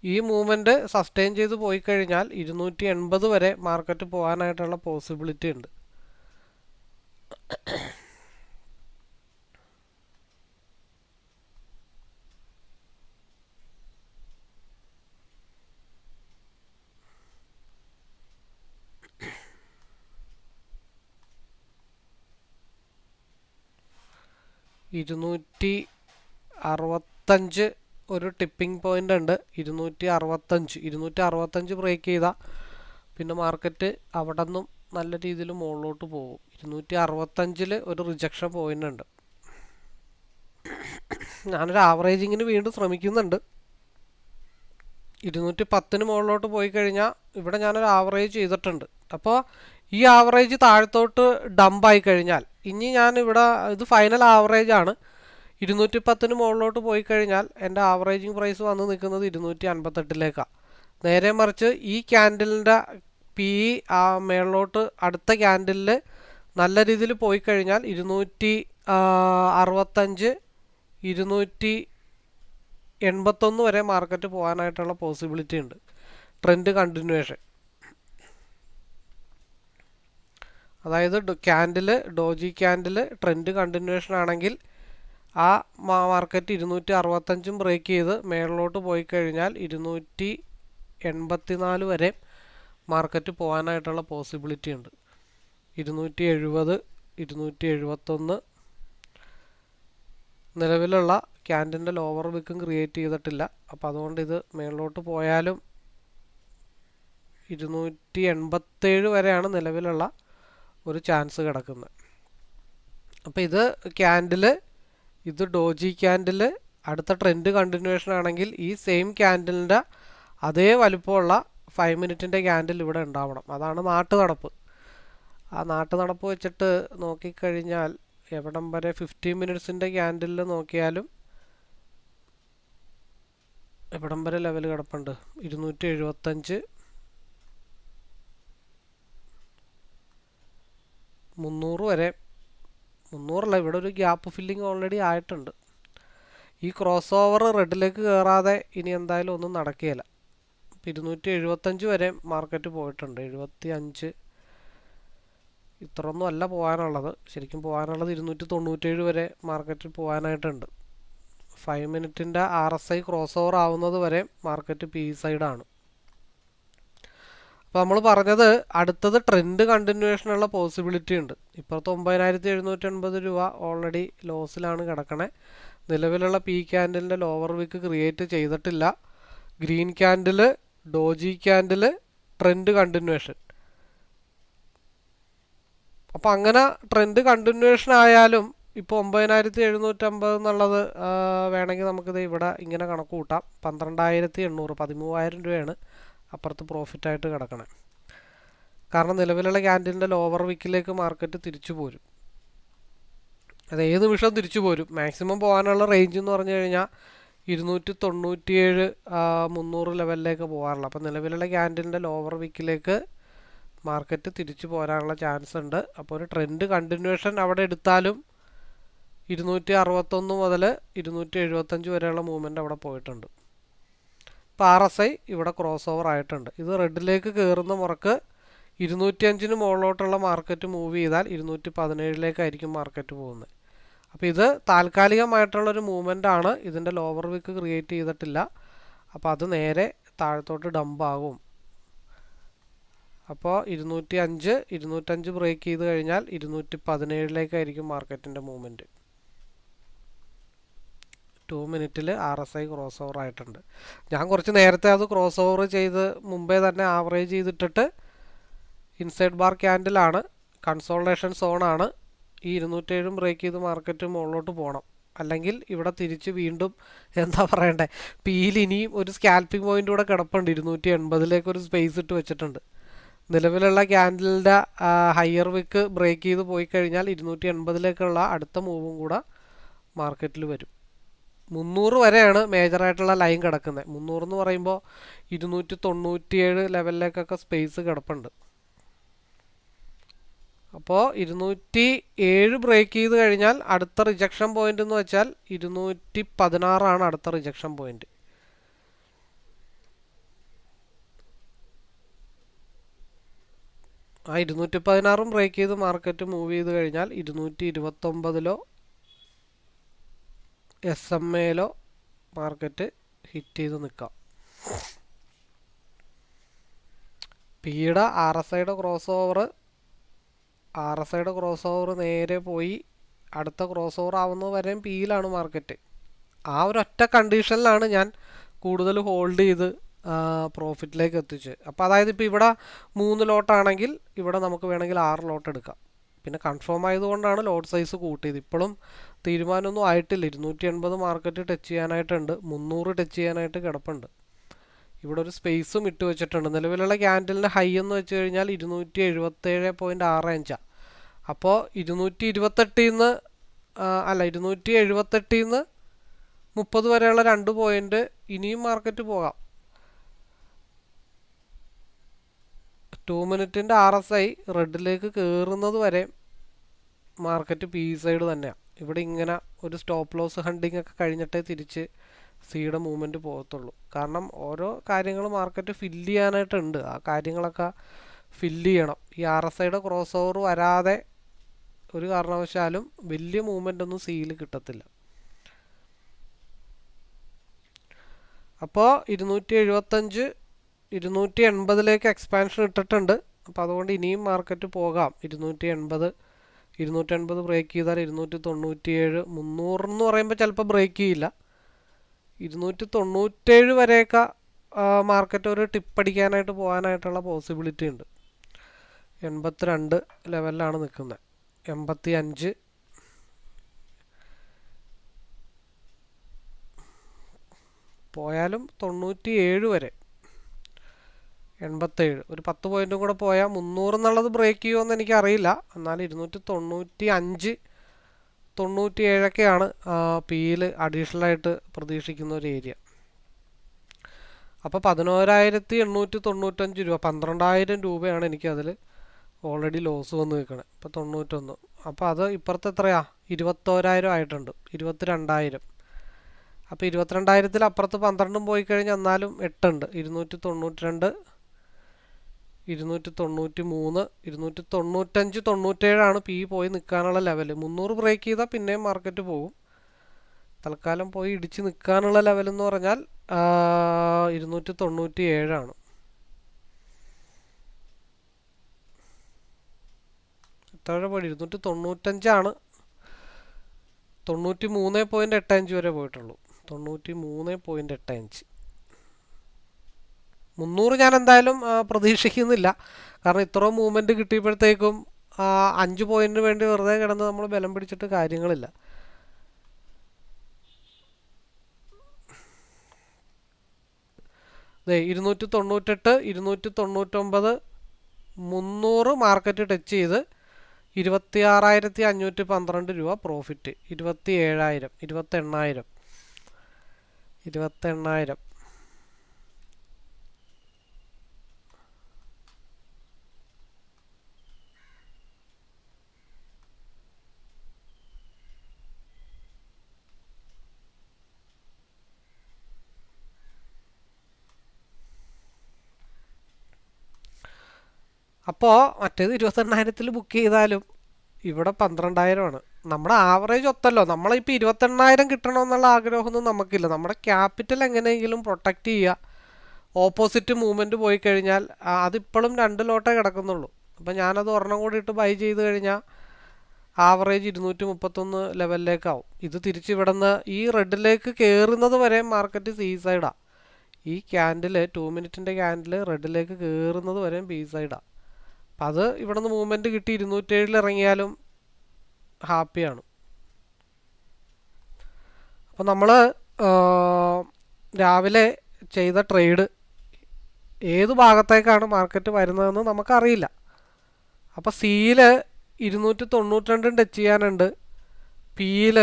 [SPEAKER 1] ഈ മൂവ്മെൻറ്റ് സസ്റ്റെയിൻ ചെയ്ത് പോയി കഴിഞ്ഞാൽ 280 വരെ മാർക്കറ്റ് പോകാനായിട്ടുള്ള പോസിബിലിറ്റി ഉണ്ട്. 265 ഒരു ടിപ്പിംഗ് പോയിന്റ് ഉണ്ട്. 265 ബ്രേക്ക് ചെയ്താൽ പിന്നെ മാർക്കറ്റ് അവിടെ നിന്നും നല്ല രീതിയിൽ മുകളിലോട്ട് പോകും. 265 ഒരു റിജക്ഷൻ പോയിന്റ് ഉണ്ട്. ഞാനൊരു ആവറേജിങ്ങിന് വീണ്ടും ശ്രമിക്കുന്നുണ്ട്. 210 മുകളിലോട്ട് പോയി കഴിഞ്ഞാൽ ഇവിടെ ഞാനൊരു ആവറേജ് ചെയ്തിട്ടുണ്ട്. അപ്പോൾ ഈ ആവറേജ് താഴത്തോട്ട് ഡംപായി കഴിഞ്ഞാൽ ഇനി ഞാനിവിടെ ഇത് ഫൈനൽ ആവറേജ് ആണ്. 210 മുകളിലോട്ട് പോയി കഴിഞ്ഞാൽ എൻ്റെ ആവറേജിങ് പ്രൈസ് വന്ന് നിൽക്കുന്നത് 258ലേക്കാണ്. നേരെ മറിച്ച് ഈ ക്യാൻഡലിൻ്റെ പി ആ മേളിലോട്ട് അടുത്ത ക്യാൻഡലിൽ നല്ല രീതിയിൽ പോയി കഴിഞ്ഞാൽ 265 281 വരെ മാർക്കറ്റ് പോകാനായിട്ടുള്ള പോസിബിലിറ്റി ഉണ്ട്. ട്രെൻഡ് കണ്ടിന്യൂവേഷൻ, അതായത് ഡോജി ക്യാൻഡിൽ ട്രെൻഡ് കണ്ടിന്യൂവേഷൻ ആണെങ്കിൽ ആ മാർക്കറ്റ് 265 ബ്രേക്ക് ചെയ്ത് മേളിലോട്ട് പോയി കഴിഞ്ഞാൽ 284 വരെ മാർക്കറ്റ് പോകാനായിട്ടുള്ള പോസിബിലിറ്റി ഉണ്ട്. 270, 271 നിലവിലുള്ള ക്യാൻഡിൻ്റെ ലോവർ വിക്കും ക്രിയേറ്റ് ചെയ്തിട്ടില്ല. അപ്പോൾ അതുകൊണ്ട് ഇത് മേളിലോട്ട് പോയാലും 287 വരെയാണ് നിലവിലുള്ള ഒരു ചാൻസ് കിടക്കുന്നത്. അപ്പോൾ ഇത് ഡോജി ക്യാൻഡിൽ അടുത്ത ട്രെൻഡ് കണ്ടിന്യൂവേഷൻ ആണെങ്കിൽ ഈ സെയിം ക്യാൻഡിലിൻ്റെ അതേ വലുപ്പമുള്ള 5 മിനിറ്റിൻ്റെ ക്യാൻഡിൽ ഇവിടെ ഉണ്ടാവണം. അതാണ് നാട്ടു നടപ്പ്. ആ നാട്ടു നടപ്പ് വെച്ചിട്ട് നോക്കിക്കഴിഞ്ഞാൽ എവിടം വരെ 15 മിനിറ്റ്സിൻ്റെ ക്യാൻഡിലിൽ നോക്കിയാലും എവിടം വരെ ലെവൽ കിടപ്പുണ്ട്. 275, 300 വരെ. 300 ഇവിടെ ഒരു ഗ്യാപ്പ് ഫില്ലിങ് ഓൾറെഡി ആയിട്ടുണ്ട്. ഈ ക്രോസ് ഓവർ റെഡിലേക്ക് കയറാതെ ഇനി എന്തായാലും ഒന്നും നടക്കുകയില്ല. 275 വരെ മാർക്കറ്റ് പോയിട്ടുണ്ട്. 75 ഇത്രയൊന്നും അല്ല പോകാനുള്ളത്. ശരിക്കും പോകാനുള്ളത് 297 വരെ മാർക്കറ്റ് പോകാനായിട്ടുണ്ട്. 5 മിനിറ്റിൻ്റെ RSI ക്രോസ് ഓവർ ആവുന്നത് വരെ മാർക്കറ്റ് പി സൈഡാണ്. അപ്പോൾ നമ്മൾ പറഞ്ഞത് അടുത്തത് ട്രെൻഡ് കണ്ടിന്യൂവേഷനുള്ള പോസിബിലിറ്റി ഉണ്ട്. ഇപ്പുറത്ത് 9780 രൂപ ഓൾറെഡി ലോസിലാണ് കിടക്കണേ. നിലവിലുള്ള പി ക്യാൻഡിലിൻ്റെ ലോവർ വിക്ക് ക്രിയേറ്റ് ചെയ്തിട്ടില്ല. Green candle, doji candle, trend continuation. അപ്പോൾ അങ്ങനെ ട്രെൻഡ് കണ്ടിന്യൂവേഷൻ ആയാലും ഇപ്പോൾ 9750 എന്നുള്ളത് വേണമെങ്കിൽ നമുക്കിത് ഇവിടെ ഇങ്ങനെ കണക്ക് കൂട്ടാം. 12800, 13000 രൂപയാണ് അപ്പുറത്ത് പ്രോഫിറ്റായിട്ട് കിടക്കണേ. കാരണം നിലവിലുള്ള ക്യാൻഡിലിൻ്റെ ലോവർ വിക്കിലേക്ക് മാർക്കറ്റ് തിരിച്ചു പോരും. അത് ഏത് നിമിഷം തിരിച്ചു പോരും. മാക്സിമം പോകാനുള്ള റേഞ്ച് എന്ന് പറഞ്ഞു കഴിഞ്ഞാൽ 297, 300 ലെവലിലേക്ക് പോകാറുള്ളൂ. അപ്പോൾ നിലവിലുള്ള ക്യാൻഡിലിൻ്റെ ലോവർ വിക്കിലേക്ക് മാർക്കറ്റ് തിരിച്ചു പോരാനുള്ള ചാൻസ് ഉണ്ട്. അപ്പോൾ ഒരു ട്രെൻഡ് കണ്ടിന്യൂവേഷൻ അവിടെ എടുത്താലും 261 മുതൽ 275 വരെയുള്ള മൂവ്മെൻറ്റ് അവിടെ പോയിട്ടുണ്ട്. ഇപ്പോൾ RSI ഇവിടെ ക്രോസ് ഓവർ ആയിട്ടുണ്ട്. ഇത് റെഡിലേക്ക് കയറുന്ന മുറക്ക് 205 മുകളിലോട്ടുള്ള മാർക്കറ്റ് മൂവ് ചെയ്താൽ 217 മാർക്കറ്റ് പോകുന്നത്. അപ്പോൾ ഇത് താൽക്കാലികമായിട്ടുള്ളൊരു മൂവ്മെൻ്റ് ആണ്. ഇതിൻ്റെ ലോവർ വിക്ക് ക്രിയേറ്റ് ചെയ്തിട്ടില്ല. അപ്പോൾ അത് നേരെ താഴത്തോട്ട് ഡംപ് ആകും. അപ്പോൾ 205 ബ്രേക്ക് ചെയ്ത് കഴിഞ്ഞാൽ 217 മാർക്കറ്റിൻ്റെ മൂവ്മെൻറ്റ്. 2 മിനിറ്റിൽ RSI ക്രോസ് ഓവർ ആയിട്ടുണ്ട്. ഞാൻ കുറച്ച് നേരത്തെ അത് ക്രോസ് ഓവർ ചെയ്ത് മുമ്പേ തന്നെ ആവറേജ് ചെയ്തിട്ടിട്ട് ഇൻസൈഡ് ബാർ ക്യാൻഡിലാണ്, കൺസോൾട്ടേഷൻ സോണാണ്. ഈ 207 ബ്രേക്ക് ചെയ്ത് മാർക്കറ്റ് മുകളിലോട്ട് പോകണം. അല്ലെങ്കിൽ ഇവിടെ തിരിച്ച് വീണ്ടും എന്താ പറയണ്ടേ, പിയിൽ ഇനിയും ഒരു സ്കാൽപ്പിംഗ് പോയിൻ്റ് കൂടെ കിടപ്പുണ്ട്. 280 ഒരു സ്പേസ് ഇട്ട് വെച്ചിട്ടുണ്ട്. നിലവിലുള്ള ക്യാൻഡിലിൻ്റെ ഹയർ വിക്ക് ബ്രേക്ക് ചെയ്ത് പോയി കഴിഞ്ഞാൽ 280 അടുത്ത മൂവും കൂടെ മാർക്കറ്റിൽ വരും. 300 വരെയാണ് മേജറായിട്ടുള്ള ലൈൻ കിടക്കുന്നത്. 300 എന്ന് പറയുമ്പോൾ 297 ലെവലിലേക്കൊക്കെ സ്പേസ് കിടപ്പുണ്ട്. അപ്പോൾ 207 ബ്രേക്ക് ചെയ്ത് കഴിഞ്ഞാൽ അടുത്ത റിജക്ഷൻ പോയിന്റ് എന്ന് വെച്ചാൽ 216 അടുത്ത റിജക്ഷൻ പോയിന്റ്. ആ 216 ബ്രേക്ക് ചെയ്ത് മാർക്കറ്റ് മൂവ് ചെയ്ത് കഴിഞ്ഞാൽ 229 SMA മാർക്കറ്റ് ഹിറ്റ് ചെയ്ത് നിൽക്കാം. പിയുടെ RSIയുടെ ക്രോസ് ഓവർ നേരെ പോയി അടുത്ത ക്രോസ് ഓവർ ആവുന്നത് വരെയും പിയിലാണ് മാർക്കറ്റ്. ആ ഒരു ഒറ്റ കണ്ടീഷനിലാണ് ഞാൻ കൂടുതൽ ഹോൾഡ് ചെയ്ത് പ്രോഫിറ്റിലേക്ക് എത്തിച്ചത്. അപ്പോൾ അതായത് ഇപ്പോൾ ഇവിടെ 3 ലോട്ടാണെങ്കിൽ ഇവിടെ നമുക്ക് വേണമെങ്കിൽ 6 ലോട്ട് എടുക്കാം. പിന്നെ കൺഫേം ആയതുകൊണ്ടാണ് ലോട്ട് സൈസ് കൂട്ടിയത്. ഇപ്പോഴും തീരുമാനമൊന്നും ആയിട്ടില്ല. 280 മാർക്കറ്റ് ടച്ച് ചെയ്യാനായിട്ടുണ്ട്, 300 ടച്ച് ചെയ്യാനായിട്ട് കിടപ്പുണ്ട്. ഇവിടെ ഒരു സ്പേസും ഇട്ട് വെച്ചിട്ടുണ്ട്. നിലവിലുള്ള ക്യാൻഡലിൻ്റെ ഹൈ എന്ന് വെച്ച് കഴിഞ്ഞാൽ 277.65. അപ്പോൾ 228 നിന്ന് 30 വരെയുള്ള 2 പോയിന്റ് ഇനിയും മാർക്കറ്റ് പോകാം. 2 മിനിറ്റിൻ്റെ RSI റെഡിലേക്ക് കയറുന്നത് വരെ മാർക്കറ്റ് പി സൈഡ് തന്നെയാണ്. ഇവിടെ ഇങ്ങനെ ഒരു സ്റ്റോപ്പ് ലോസ് ഹണ്ടിങ് ഒക്കെ കഴിഞ്ഞിട്ടേ തിരിച്ച് സിയുടെ മൂവ്മെൻറ്റ് പോകത്തുള്ളൂ. കാരണം ഓരോ കാര്യങ്ങൾ മാർക്കറ്റ് ഫില്ല് ചെയ്യാനായിട്ടുണ്ട്. ആ കാര്യങ്ങളൊക്കെ ഫില്ല് ചെയ്യണം. ഈ RSIയുടെ ക്രോസ് ഓവർ വരാതെ ഒരു കാരണവശാലും വലിയ മൂവ്മെൻ്റ് ഒന്നും സിയിൽ കിട്ടത്തില്ല. അപ്പോൾ 275 280 എക്സ്പാൻഷൻ ഇട്ടിട്ടുണ്ട്. അപ്പോൾ അതുകൊണ്ട് ഇനിയും മാർക്കറ്റ് പോകാം. 280 ബ്രേക്ക് ചെയ്താൽ 297, 300 എന്ന് പറയുമ്പോൾ ചിലപ്പോൾ ബ്രേക്ക് ചെയ്യില്ല. 297 വരെയൊക്കെ മാർക്കറ്റ് ഒരു ടിപ്പടിക്കാനായിട്ട് പോകാനായിട്ടുള്ള പോസിബിലിറ്റി ഉണ്ട്. 82 ലെവലിലാണ് നിൽക്കുന്നത്. 85 പോയാലും 97 വരെ, 87 ഒരു 10 പോയിന്റും കൂടെ പോയാൽ 300 എന്നുള്ളത് ബ്രേക്ക് ചെയ്യുമെന്ന് എനിക്കറിയില്ല. എന്നാൽ 295 97ഒക്കെയാണ് പിയിൽ അഡീഷണലായിട്ട് പ്രതീക്ഷിക്കുന്ന ഒരു ഏരിയ. അപ്പോൾ 11,895 രൂപ, 12,000 രൂപയാണ് എനിക്കതിൽ ഓൾറെഡി ലോസ് വന്ന് നിൽക്കണത്. ഇപ്പോൾ 91. അപ്പോൾ അത് ഇപ്പുറത്ത് എത്രയാ, 21,000 ആയിട്ടുണ്ട്. 22,000. അപ്പോൾ 22,000 അപ്പുറത്ത് 12 പോയി കഴിഞ്ഞാൽ എന്നാലും 8 ഉണ്ട്. 292, 293, 295, 97 പി പോയി നിൽക്കാനുള്ള ലെവൽ. 300 ബ്രേക്ക് ചെയ്താൽ പിന്നെയും മാർക്കറ്റ് പോകും. തൽക്കാലം പോയി ഇടിച്ച് നിൽക്കാനുള്ള ലെവൽ എന്ന് പറഞ്ഞാൽ 297. എത്ര പോയി, 295. 93.85 വരെ പോയിട്ടുള്ളൂ. 93.85. 300 ഞാൻ എന്തായാലും പ്രതീക്ഷിക്കുന്നില്ല. കാരണം ഇത്രയും മൂവ്മെൻറ്റ് കിട്ടിയപ്പോഴത്തേക്കും 5 പോയിന്റിന് വേണ്ടി വെറുതെ കിടന്ന് നമ്മൾ ബലം പിടിച്ചിട്ട് കാര്യങ്ങളില്ല. അതെ, 298, 299, 300 മാർക്കറ്റ് ടച്ച് ചെയ്ത് 26,512 രൂപ പ്രോഫിറ്റ്. 27,000, 28,000. അപ്പോൾ മറ്റേത് 28,000 ബുക്ക് ചെയ്താലും ഇവിടെ 12,000. നമ്മുടെ ആവറേജ് ഒത്തല്ലോ. നമ്മളിപ്പോൾ 28,000 കിട്ടണമെന്നുള്ള ആഗ്രഹമൊന്നും നമുക്കില്ല. നമ്മുടെ ക്യാപിറ്റൽ എങ്ങനെയെങ്കിലും പ്രൊട്ടക്റ്റ് ചെയ്യുക. ഓപ്പോസിറ്റ് മൂവ്മെൻറ്റ് പോയി കഴിഞ്ഞാൽ അതിപ്പോഴും 2 ലോട്ടേ കിടക്കുന്നുള്ളൂ. അപ്പോൾ ഞാനത് ഒരെണ്ണം കൂടി ഇട്ട് ബൈ ചെയ്ത് കഴിഞ്ഞാൽ ആവറേജ് 231 ലെവലിലേക്കാവും. ഇത് തിരിച്ച് ഇവിടെ നിന്ന് ഈ റെഡിലേക്ക് കയറുന്നത് വരെ മാർക്കറ്റ് സി സൈഡാണ്. ഈ ക്യാൻഡിൽ 2 മിനിറ്റിൻ്റെ ക്യാൻഡിൽ റെഡിലേക്ക് കയറുന്നത് വരെയും ബി സൈഡാണ്. അപ്പം അത് ഇവിടെ നിന്ന് മൂവ്മെൻറ്റ് കിട്ടി 207 ഇറങ്ങിയാലും ഹാപ്പിയാണ്. അപ്പോൾ നമ്മൾ രാവിലെ ചെയ്ത ട്രേഡ് ഏത് ഭാഗത്തേക്കാണ് മാർക്കറ്റ് വരുന്നതെന്ന് നമുക്കറിയില്ല. അപ്പോൾ സിയിൽ 292 ടച്ച് ചെയ്യാനുണ്ട്, പിയിൽ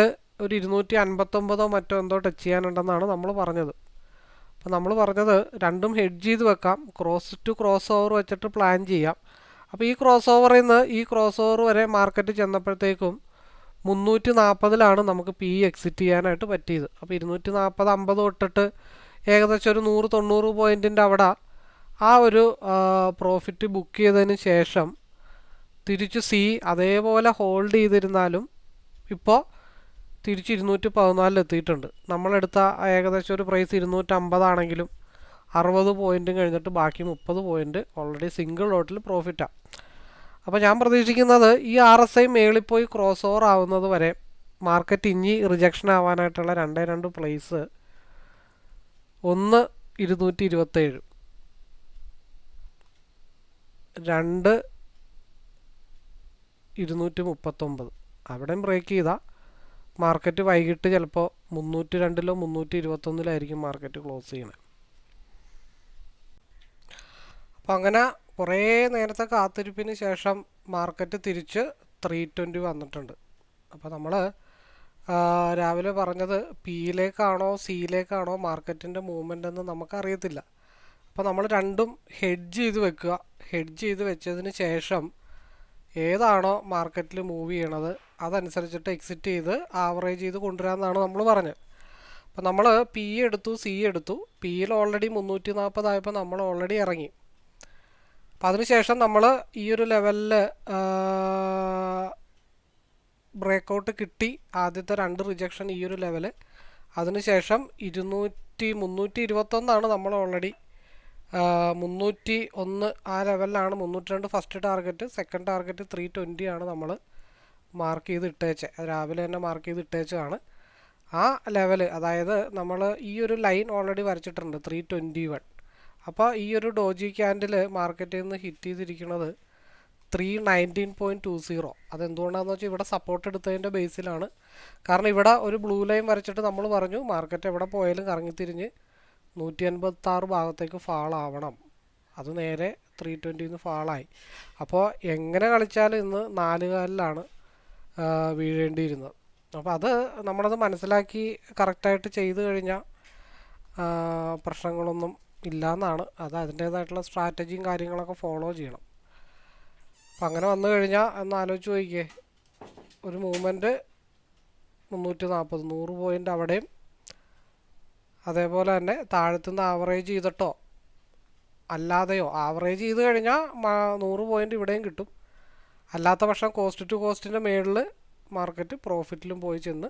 [SPEAKER 1] ഒരു 259 മറ്റോ എന്തോ ടച്ച് ചെയ്യാനുണ്ടെന്നാണ് നമ്മൾ പറഞ്ഞത്. അപ്പോൾ നമ്മൾ പറഞ്ഞത് രണ്ടും ഹെഡ്ജ് ചെയ്ത് വെക്കാം, ക്രോസ് ടു ക്രോസ് ഓവർ വെച്ചിട്ട് പ്ലാൻ ചെയ്യാം. അപ്പോൾ ഈ ക്രോസ് ഓവറിൽ നിന്ന് ഈ ക്രോസ് ഓവർ വരെ മാർക്കറ്റ് ചെന്നപ്പോഴത്തേക്കും 340 നമുക്ക് പി എക്സിറ്റ് ചെയ്യാനായിട്ട് പറ്റിയത്. അപ്പോൾ 240, 50 തൊട്ടിട്ട് ഏകദേശം ഒരു 100-90 പോയിൻറ്റിൻ്റെ അവിടെ ആ ഒരു പ്രോഫിറ്റ് ബുക്ക് ചെയ്തതിന് ശേഷം തിരിച്ച് സി അതേപോലെ ഹോൾഡ് ചെയ്തിരുന്നാലും ഇപ്പോൾ തിരിച്ച് 214 എത്തിയിട്ടുണ്ട്. നമ്മളെടുത്ത ഏകദേശം ഒരു പ്രൈസ് 250 60 പോയിൻറ്റും കഴിഞ്ഞിട്ട് ബാക്കി 30 പോയിൻറ്റ് ഓൾറെഡി സിംഗിൾ ലോട്ടിൽ പ്രോഫിറ്റാണ്. അപ്പോൾ ഞാൻ പ്രതീക്ഷിക്കുന്നത് ഈ RSI മേളിൽ പോയി ക്രോസ് ഓവർ ആവുന്നത് വരെ മാർക്കറ്റ് ഇനി റിജക്ഷൻ ആവാനായിട്ടുള്ള 2 പ്ലേസ്, ഒന്ന് 227, 2 239. അവിടെയും ബ്രേക്ക് ചെയ്താൽ മാർക്കറ്റ് വൈകിട്ട് ചിലപ്പോൾ 302 321 മാർക്കറ്റ് ക്ലോസ് ചെയ്യണേ. അപ്പോൾ അങ്ങനെ കുറേ നേരത്തെ കാത്തിരിപ്പിന് ശേഷം മാർക്കറ്റ് തിരിച്ച് 320 വന്നിട്ടുണ്ട്. അപ്പോൾ നമ്മൾ രാവിലെ പറഞ്ഞത് പിയിലേക്കാണോ സിയിലേക്കാണോ മാർക്കറ്റിൻ്റെ മൂവ്മെൻ്റ് എന്ന് നമുക്കറിയത്തില്ല. അപ്പോൾ നമ്മൾ രണ്ടും ഹെഡ്ജ് ചെയ്ത് വെക്കുക. ഹെഡ്ജ് ചെയ്ത് വെച്ചതിന് ശേഷം ഏതാണോ മാർക്കറ്റിൽ മൂവ് ചെയ്യണത് അതനുസരിച്ചിട്ട് എക്സിറ്റ് ചെയ്ത് ആവറേജ് ചെയ്ത് കൊണ്ടുവരാമെന്നാണ് നമ്മൾ പറഞ്ഞത്. അപ്പോൾ നമ്മൾ പി എടുത്തു, സി എടുത്തു. പിയിൽ ഓൾറെഡി 340 ആയപ്പോൾ നമ്മൾ ഓൾറെഡി ഇറങ്ങി. അപ്പോൾ അതിനുശേഷം നമ്മൾ ഈ ഒരു ലെവലിൽ ബ്രേക്കൗട്ട് കിട്ടി. ആദ്യത്തെ 2 റിജക്ഷൻ ഈ ഒരു ലെവൽ. അതിനുശേഷം 321 നമ്മൾ ഓൾറെഡി 301 ആ ലെവലിലാണ്. 302 ഫസ്റ്റ് ടാർഗറ്റ്, സെക്കൻഡ് ടാർഗറ്റ് 320 ആണ് നമ്മൾ മാർക്ക് ചെയ്ത് ഇട്ടേച്ച്. രാവിലെ തന്നെ മാർക്ക് ചെയ്ത് ഇട്ടേച്ചാണ് ആ ലെവൽ. അതായത് നമ്മൾ ഈ ഒരു ലൈൻ ഓൾറെഡി വരച്ചിട്ടുണ്ട് 321. അപ്പോൾ ഈ ഒരു ഡോജി ക്യാൻഡിൽ മാർക്കറ്റിൽ നിന്ന് ഹിറ്റ് ചെയ്തിരിക്കുന്നത് 319.20. അതെന്തുകൊണ്ടാണെന്ന് വെച്ചാൽ ഇവിടെ സപ്പോർട്ട് എടുത്തതിൻ്റെ ബേസിലാണ്. കാരണം ഇവിടെ ഒരു ബ്ലൂ ലൈൻ വരച്ചിട്ട് നമ്മൾ പറഞ്ഞു മാർക്കറ്റ് എവിടെ പോയാലും കറങ്ങിത്തിരിഞ്ഞ് 186 ഭാഗത്തേക്ക് ഫാളാവണം. അത് നേരെ 320 ഫാളായി. അപ്പോൾ എങ്ങനെ കളിച്ചാലും ഇന്ന് 4 കാലിലാണ് വീഴേണ്ടിയിരുന്നത്. അപ്പോൾ അത് നമ്മളത് മനസ്സിലാക്കി കറക്റ്റായിട്ട് ചെയ്തു കഴിഞ്ഞാൽ പ്രശ്നങ്ങളൊന്നും ഇല്ലയെന്നാണ്. അത് അതിൻ്റേതായിട്ടുള്ള സ്ട്രാറ്റജിയും കാര്യങ്ങളൊക്കെ ഫോളോ ചെയ്യണം. അപ്പം അങ്ങനെ വന്നു കഴിഞ്ഞാൽ ഒന്ന് ആലോചിച്ച് നോക്കിയേ, ഒരു മൂവ്മെൻറ്റ് 340 100 പോയിൻ്റ് അവിടെയും, അതേപോലെ തന്നെ താഴത്തുനിന്ന് ആവറേജ് ചെയ്തിട്ടോ അല്ലാതെയോ ആവറേജ് ചെയ്ത് കഴിഞ്ഞാൽ 100 പോയിൻ്റ് ഇവിടെയും കിട്ടും. അല്ലാത്ത പക്ഷം കോസ്റ്റ് ടു കോസ്റ്റിൻ്റെ മേളിൽ മാർക്കറ്റ് പ്രോഫിറ്റിലും പോയി ചെന്ന്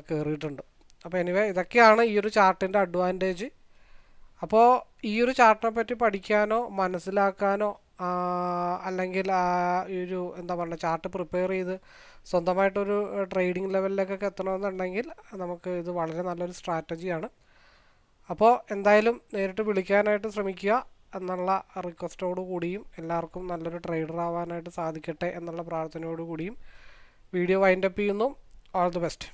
[SPEAKER 1] കയറിയിട്ടുണ്ട്. അപ്പോൾ എനിവേ ഇതൊക്കെയാണ് ഈ ഒരു ചാർട്ടിൻ്റെ അഡ്വാൻറ്റേജ്. അപ്പോൾ ഈ ഒരു ചാർട്ടിനെ പറ്റി പഠിക്കാനോ മനസ്സിലാക്കാനോ അല്ലെങ്കിൽ ഈ ഒരു എന്താ പറയുക ചാർട്ട് പ്രിപ്പയർ ചെയ്ത് സ്വന്തമായിട്ടൊരു ട്രേഡിംഗ് ലെവലിലേക്കൊക്കെ എത്തണമെന്നുണ്ടെങ്കിൽ നമുക്ക് ഇത് വളരെ നല്ലൊരു സ്ട്രാറ്റജിയാണ്. അപ്പോൾ എന്തായാലും നേരിട്ട് വിളിക്കാനായിട്ട് ശ്രമിക്കുക എന്നുള്ള റിക്വസ്റ്റോടു കൂടിയും എല്ലാവർക്കും നല്ലൊരു ട്രേഡർ ആവാനായിട്ട് സാധിക്കട്ടെ എന്നുള്ള പ്രാർത്ഥനയോടു കൂടിയും വീഡിയോ വൈൻഡപ്പ് ചെയ്യുന്നു. All the best.